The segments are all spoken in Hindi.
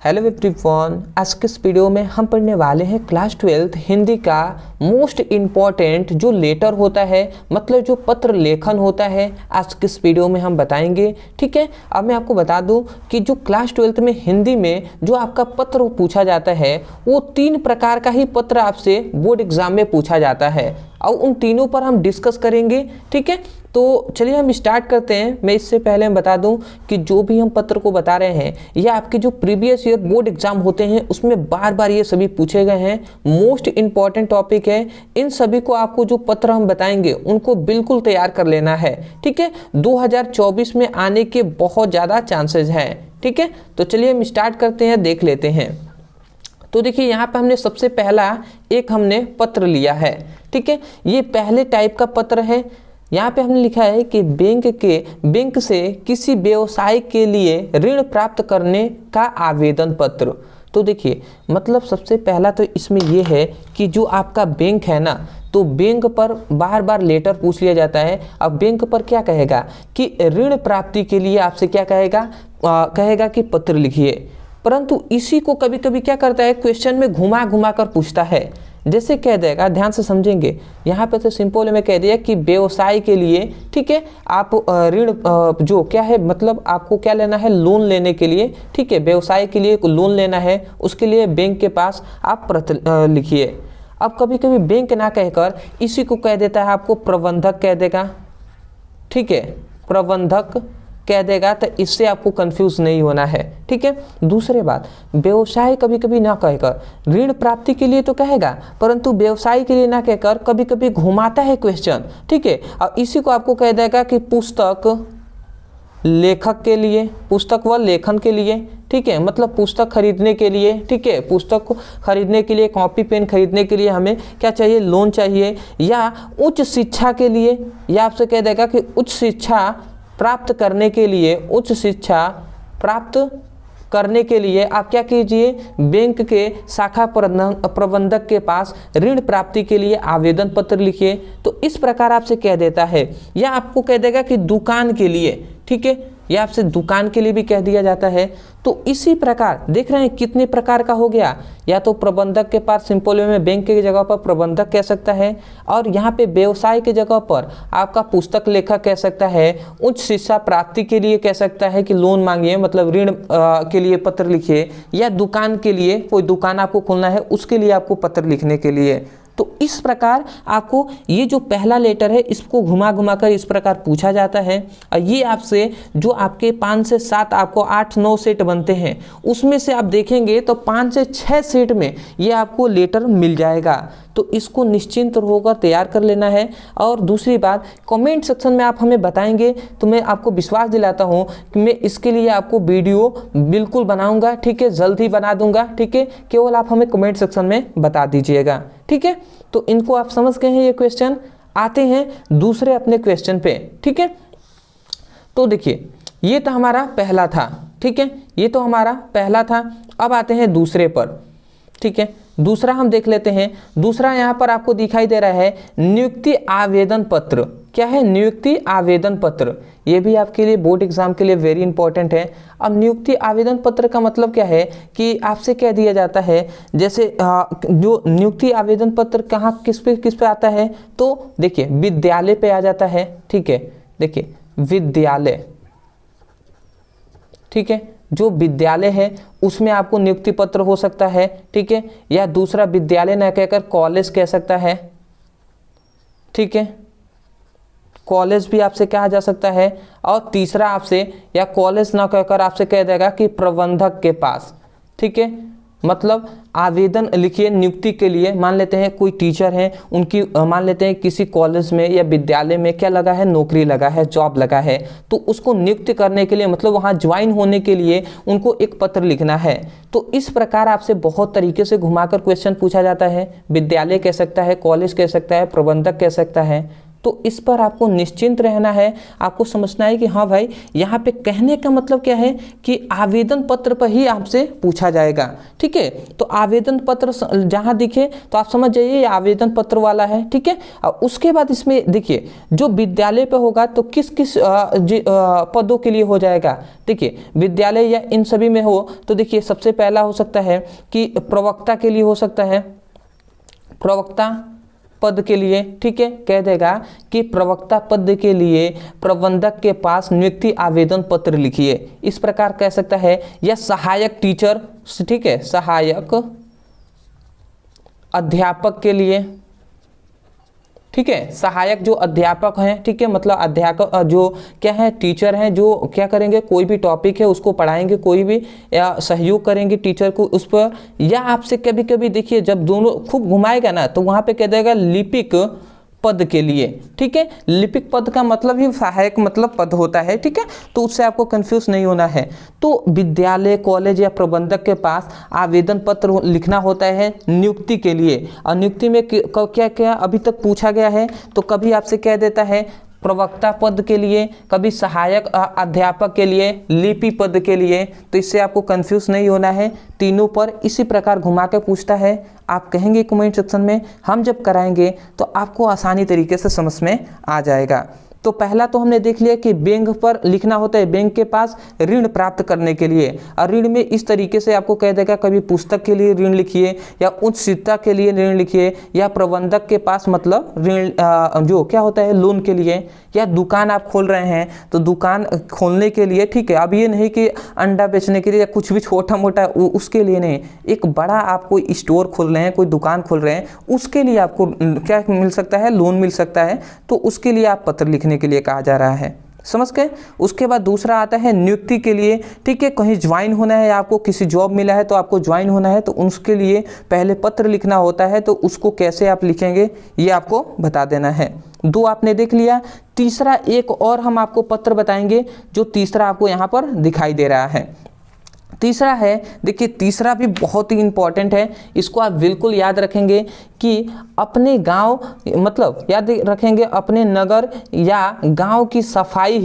हेलो एवरीवन, आज के इस वीडियो में हम पढ़ने वाले हैं क्लास 12 हिंदी का मोस्ट इम्पॉर्टेंट जो लेटर होता है, मतलब जो पत्र लेखन होता है। आज के इस वीडियो में हम बताएंगे। ठीक है, अब मैं आपको बता दूं कि जो क्लास 12 में हिंदी में जो आपका पत्र पूछा जाता है वो 3 प्रकार का ही पत्र आपसे बोर्ड एग्जाम में पूछा जाता है और उन तीनों पर हम डिस्कस करेंगे। ठीक है, तो चलिए हम स्टार्ट करते हैं। मैं इससे पहले हम बता दूं कि जो भी हम पत्र को बता रहे हैं या आपके जो प्रीवियस ईयर बोर्ड एग्जाम होते हैं उसमें बार बार ये सभी पूछे गए हैं, मोस्ट इम्पॉर्टेंट टॉपिक है। इन सभी को आपको जो पत्र हम बताएंगे उनको बिल्कुल तैयार कर लेना है। ठीक है, 2024 में आने के बहुत ज़्यादा चांसेस हैं। ठीक है, तो चलिए हम स्टार्ट करते हैं, देख लेते हैं। तो देखिए यहाँ पे हमने सबसे पहला एक हमने पत्र लिया है। ठीक है, ये पहले टाइप का पत्र है। यहाँ पे हमने लिखा है कि बैंक से किसी व्यवसाय के लिए ऋण प्राप्त करने का आवेदन पत्र। तो देखिए मतलब सबसे पहला तो इसमें ये है कि जो आपका बैंक है ना, तो बैंक पर बार बार लेटर पूछ लिया जाता है। अब बैंक पर क्या कहेगा कि ऋण प्राप्ति के लिए आपसे क्या कहेगा कि पत्र लिखिए, परंतु इसी को कभी कभी क्या करता है, क्वेश्चन में घुमा घुमा कर पूछता है। जैसे कह देगा, ध्यान से समझेंगे, यहाँ पे तो सिंपल में कह दिया कि व्यवसाय के लिए, ठीक है, आप ऋण जो क्या है, मतलब आपको क्या लेना है, लोन लेने के लिए। ठीक है, व्यवसाय के लिए लोन लेना है, उसके लिए बैंक के पास आप पत्र लिखिए। अब कभी कभी बैंक ना कहकर इसी को कह देता है, आपको प्रबंधक कह देगा। ठीक है, प्रबंधक कह देगा, तो इससे आपको कंफ्यूज नहीं होना है। ठीक है, दूसरी बात, व्यवसाय कभी कभी ना कहकर ऋण प्राप्ति के लिए तो कहेगा, परंतु व्यवसाय के लिए ना कहकर कभी कभी घुमाता है क्वेश्चन। ठीक है, और इसी को आपको कह देगा कि पुस्तक लेखक के लिए, पुस्तक व लेखन के लिए। ठीक है, मतलब पुस्तक खरीदने के लिए। ठीक है, पुस्तक को खरीदने के लिए, कॉपी पेन खरीदने के लिए हमें क्या चाहिए, लोन चाहिए। या उच्च शिक्षा के लिए, या आपसे कह देगा कि उच्च शिक्षा प्राप्त करने के लिए, उच्च शिक्षा प्राप्त करने के लिए आप क्या कीजिए, बैंक के शाखा प्रबंधक के पास ऋण प्राप्ति के लिए आवेदन पत्र लिखिए। तो इस प्रकार आपसे कह देता है। या आपको कह देगा कि दुकान के लिए, ठीक है, या आपसे दुकान के लिए भी कह दिया जाता है। तो इसी प्रकार देख रहे हैं कितने प्रकार का हो गया। या तो प्रबंधक के पास सिंपल वे में बैंक की जगह पर प्रबंधक कह सकता है, और यहाँ पे व्यवसाय की जगह पर आपका पुस्तक लेखक कह सकता है। उच्च शिक्षा प्राप्ति के लिए कह सकता है कि लोन मांगिए, मतलब ऋण के लिए पत्र लिखिए। या दुकान के लिए, कोई दुकान आपको खोलना है उसके लिए आपको पत्र लिखने के लिए। तो इस प्रकार आपको ये जो पहला लेटर है इसको घुमा घुमा कर इस प्रकार पूछा जाता है। और ये आपसे जो आपके 5 से 7 आपको 8-9 सेट बनते हैं, उसमें से आप देखेंगे तो 5 से 6 सेट में ये आपको लेटर मिल जाएगा। तो इसको निश्चिंत होकर तैयार कर लेना है। और दूसरी बात, कमेंट सेक्शन में आप हमें बताएंगे तो मैं आपको विश्वास दिलाता हूँ कि मैं इसके लिए आपको वीडियो बिल्कुल बनाऊंगा। ठीक है, जल्द ही बना दूंगा। ठीक है, केवल आप हमें कमेंट सेक्शन में बता दीजिएगा। ठीक है, तो इनको आप समझ गए हैं ये क्वेश्चन। आते हैं दूसरे अपने क्वेश्चन पे। ठीक है, तो देखिए ये तो हमारा पहला था। ठीक है, ये तो हमारा पहला था। अब आते हैं दूसरे पर। ठीक है, दूसरा हम देख लेते हैं। दूसरा यहाँ पर आपको दिखाई दे रहा है नियुक्ति आवेदन पत्र। क्या है, नियुक्ति आवेदन पत्र। ये भी आपके लिए बोर्ड एग्जाम के लिए वेरी इंपॉर्टेंट है। अब नियुक्ति आवेदन पत्र का मतलब क्या है कि आपसे कह दिया जाता है, जैसे जो नियुक्ति आवेदन पत्र कहाँ किस पे आता है, तो देखिए विद्यालय पे आ जाता है। ठीक है, देखिए विद्यालय, ठीक है, जो विद्यालय है उसमें आपको नियुक्ति पत्र हो सकता है। ठीक है, या दूसरा विद्यालय न कहकर कॉलेज कह सकता है। ठीक है, कॉलेज भी आपसे कहा जा सकता है। और तीसरा आपसे, या कॉलेज ना कहकर आपसे कह देगा कि प्रबंधक के पास। ठीक है, मतलब आवेदन लिखिए नियुक्ति के लिए। मान लेते हैं कोई टीचर हैं, उनकी मान लेते हैं किसी कॉलेज में या विद्यालय में क्या लगा है, नौकरी लगा है, जॉब लगा है, तो उसको नियुक्त करने के लिए, मतलब वहाँ ज्वाइन होने के लिए उनको एक पत्र लिखना है। तो इस प्रकार आपसे बहुत तरीके से घुमाकर क्वेश्चन पूछा जाता है। विद्यालय कह सकता है, कॉलेज कह सकता है, प्रबंधक कह सकता है। तो इस पर आपको निश्चिंत रहना है। आपको समझना है कि हाँ भाई, यहाँ पे कहने का मतलब क्या है कि आवेदन पत्र पर ही आपसे पूछा जाएगा। ठीक है, तो आवेदन पत्र जहाँ दिखे तो आप समझ जाइए ये आवेदन पत्र वाला है। ठीक है, और उसके बाद इसमें देखिए जो विद्यालय पे होगा तो किस किस पदों के लिए हो जाएगा। देखिए विद्यालय या इन सभी में हो तो देखिए सबसे पहला हो सकता है कि प्रवक्ता के लिए हो सकता है, प्रवक्ता पद के लिए। ठीक है, कह देगा कि प्रवक्ता पद के लिए प्रबंधक के पास नियुक्ति आवेदन पत्र लिखिए, इस प्रकार कह सकता है। या सहायक टीचर, ठीक है, सहायक अध्यापक के लिए। ठीक है, सहायक जो अध्यापक हैं, ठीक है, मतलब अध्यापक जो क्या है, टीचर हैं, जो क्या करेंगे, कोई भी टॉपिक है उसको पढ़ाएंगे, कोई भी या सहयोग करेंगे टीचर को उस पर। या आपसे कभी कभी देखिए जब दोनों खूब घुमाएगा ना तो वहाँ पे कह देगा लिपिक पद के लिए। ठीक है, लिपिक पद का मतलब ही सहायक मतलब पद होता है। ठीक है, तो उससे आपको कंफ्यूज नहीं होना है। तो विद्यालय, कॉलेज या प्रबंधक के पास आवेदन पत्र लिखना होता है नियुक्ति के लिए। और नियुक्ति में क्या क्या अभी तक पूछा गया है, तो कभी आपसे कह देता है प्रवक्ता पद के लिए, कभी सहायक अध्यापक के लिए, लिपि पद के लिए। तो इससे आपको कंफ्यूज नहीं होना है, तीनों पर इसी प्रकार घुमा के पूछता है। आप कहेंगे कमेंट सेक्शन में, हम जब कराएंगे तो आपको आसानी तरीके से समझ में आ जाएगा। तो पहला तो हमने देख लिया कि बैंक पर लिखना होता है, बैंक के पास ऋण प्राप्त करने के लिए। और ऋण में इस तरीके से आपको कह देगा कभी पुस्तक के लिए ऋण लिखिए, या उच्च शिक्षा के लिए ऋण लिखिए, या प्रबंधक के पास मतलब ऋण जो क्या होता है लोन के लिए, या दुकान आप खोल रहे हैं तो दुकान खोलने के लिए। ठीक है, अब ये नहीं कि अंडा बेचने के लिए या कुछ भी छोटा मोटा उसके लिए नहीं, एक बड़ा आप कोई स्टोर खोल रहे हैं, कोई दुकान खोल रहे हैं, उसके लिए आपको क्या मिल सकता है, लोन मिल सकता है। तो उसके लिए आप पत्र लिखने के लिए कहा जा रहा है, समझ गए। उसके बाद दूसरा आता है नियुक्ति के लिए। ठीक है, कहीं ज्वाइन होना है, आपको किसी जॉब मिला है तो आपको ज्वाइन होना है, तो उसके लिए पहले पत्र लिखना होता है। तो उसको कैसे आप लिखेंगे ये आपको बता देना है। दो आपने देख लिया। तीसरा एक और हम आपको पत्र बताएंगे, जो तीसरा आपको यहाँ पर दिखाई दे रहा है। तीसरा है, देखिए तीसरा भी बहुत ही इंपॉर्टेंट है, इसको आप बिल्कुल याद रखेंगे कि अपने गांव मतलब याद रखेंगे अपने नगर या गांव की सफाई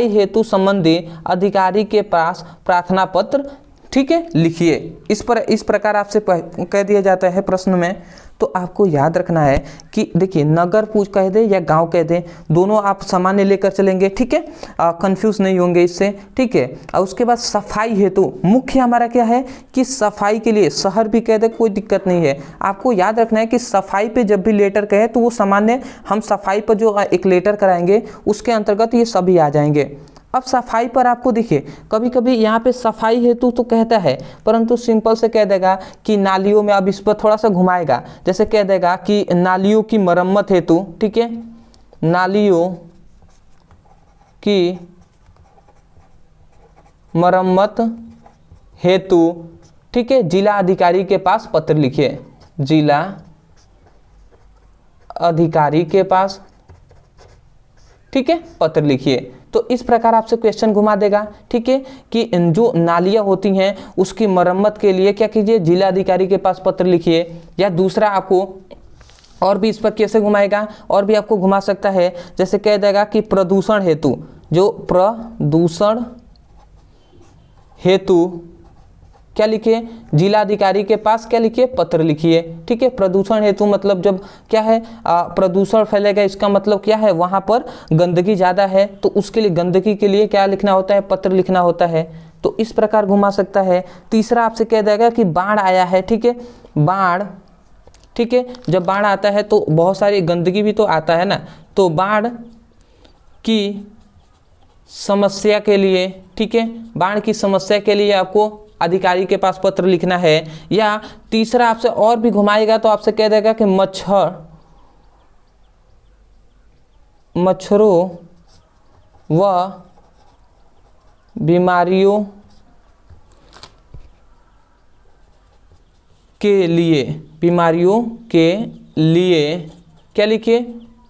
हेतु संबंधी अधिकारी के पास प्रार्थना पत्र, ठीक है, लिखिए। इस प्रकार आपसे कह दिया जाता है प्रश्न में। तो आपको याद रखना है कि देखिए नगर पूछ कह दे या गांव कह दे, दोनों आप सामान्य लेकर चलेंगे। ठीक है, कंफ्यूज नहीं होंगे इससे। ठीक है, और उसके बाद सफाई हेतु मुख्य हमारा क्या है कि सफाई के लिए, शहर भी कह दे कोई दिक्कत नहीं है। आपको याद रखना है कि सफाई पे जब भी लेटर कहे तो वो सामान्य, हम सफाई पर जो एक लेटर कराएंगे उसके अंतर्गत ये सभी आ जाएंगे। अब सफाई पर आपको देखिए कभी कभी यहाँ पे सफाई हेतु तो कहता है, परंतु सिंपल से कह देगा कि नालियों में, अब इस पर थोड़ा सा घुमाएगा, जैसे कह देगा कि नालियों की मरम्मत हेतु। ठीक है, नालियों की मरम्मत हेतु, ठीक है, जिला अधिकारी के पास पत्र लिखिए, जिला अधिकारी के पास, ठीक है, पत्र लिखिए। तो इस प्रकार आपसे क्वेश्चन घुमा देगा। ठीक है, कि जो नालियां होती हैं उसकी मरम्मत के लिए क्या कीजिए, जिला अधिकारी के पास पत्र लिखिए। या दूसरा आपको और भी इस पर कैसे घुमाएगा, और भी आपको घुमा सकता है, जैसे कह देगा कि प्रदूषण हेतु, जो प्रदूषण हेतु क्या लिखिए, जिला अधिकारी के पास क्या लिखिए, पत्र लिखिए। ठीक है, प्रदूषण हेतु मतलब जब क्या है प्रदूषण फैलेगा, इसका मतलब क्या है वहाँ पर गंदगी ज़्यादा है, तो उसके लिए गंदगी के लिए क्या लिखना होता है, पत्र लिखना होता है। तो इस प्रकार घुमा सकता है। तीसरा आपसे कह देगा कि बाढ़ आया है। ठीक है, बाढ़, ठीक है, जब बाढ़ आता है तो बहुत सारी गंदगी भी तो आता है ना, तो बाढ़ की समस्या के लिए, ठीक है, बाढ़ की समस्या के लिए आपको अधिकारी के पास पत्र लिखना है। या तीसरा आपसे और भी घुमाएगा तो आपसे कह देगा कि मच्छरों व बीमारियों के लिए क्या लिखिए,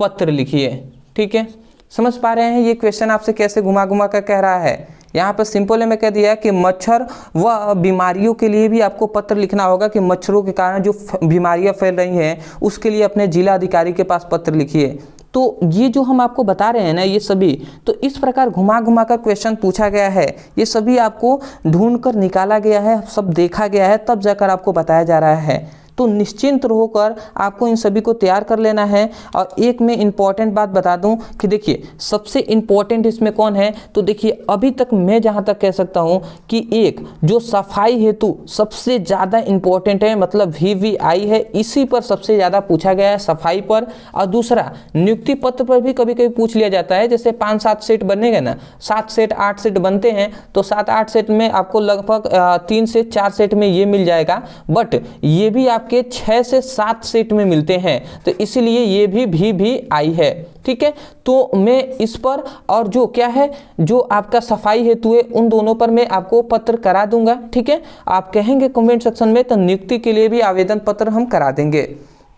पत्र लिखिए। ठीक है, समझ पा रहे हैं ये क्वेश्चन आपसे कैसे घुमा घुमा कर कह रहा है। यहाँ पर सिंपल में कह दिया कि मच्छर व बीमारियों के लिए भी आपको पत्र लिखना होगा, कि मच्छरों के कारण जो बीमारियाँ फैल रही हैं उसके लिए अपने जिला अधिकारी के पास पत्र लिखिए। तो ये जो हम आपको बता रहे हैं ना ये सभी, तो इस प्रकार घुमा घुमा कर क्वेश्चन पूछा गया है, ये सभी आपको ढूंढ कर निकाला गया है, सब देखा गया है, तब जाकर आपको बताया जा रहा है। तो निश्चिंत होकर आपको इन सभी को तैयार कर लेना है। और एक मैं इम्पॉर्टेंट बात बता दूं कि देखिए सबसे इम्पॉर्टेंट इसमें कौन है, तो देखिए अभी तक मैं जहां तक कह सकता हूं कि एक जो सफाई हेतु सबसे ज़्यादा इम्पॉर्टेंट है, मतलब VVI है, इसी पर सबसे ज़्यादा पूछा गया है, सफाई पर। और दूसरा नियुक्ति पत्र पर भी कभी कभी पूछ लिया जाता है, जैसे 5-7 सेट बनेगा ना, 7 सेट 8 सेट बनते हैं, तो 7-8 सेट में आपको लगभग 3 से 4 सेट में ये मिल जाएगा, बट ये भी आपके 6 से 7 सेट में मिलते हैं, तो इसलिए ये भी VVI है। ठीक है, तो मैं इस पर और जो क्या है जो आपका सफाई हेतु है उन दोनों पर मैं आपको पत्र करा दूंगा। ठीक है, आप कहेंगे कमेंट सेक्शन में तो नियुक्ति के लिए भी आवेदन पत्र हम करा देंगे।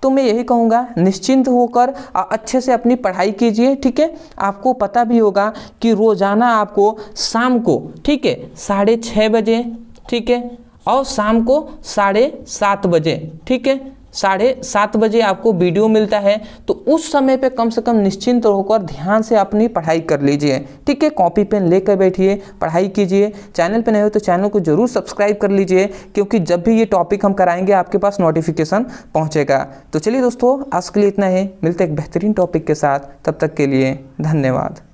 तो मैं यही कहूँगा निश्चिंत होकर अच्छे से अपनी पढ़ाई कीजिए। ठीक है, आपको पता भी होगा कि रोजाना आपको शाम को, ठीक है, 6:30 बजे, ठीक है, और शाम को 7:30 बजे, ठीक है, 7:30 बजे आपको वीडियो मिलता है। तो उस समय पे कम से कम निश्चिंत होकर ध्यान से अपनी पढ़ाई कर लीजिए। ठीक है, कॉपी पेन लेकर बैठिए, पढ़ाई कीजिए। चैनल पे नए हो तो चैनल को जरूर सब्सक्राइब कर लीजिए, क्योंकि जब भी ये टॉपिक हम कराएंगे आपके पास नोटिफिकेशन पहुंचेगा। तो चलिए दोस्तों, आज के लिए इतना ही, मिलते एक बेहतरीन टॉपिक के साथ, तब तक के लिए धन्यवाद।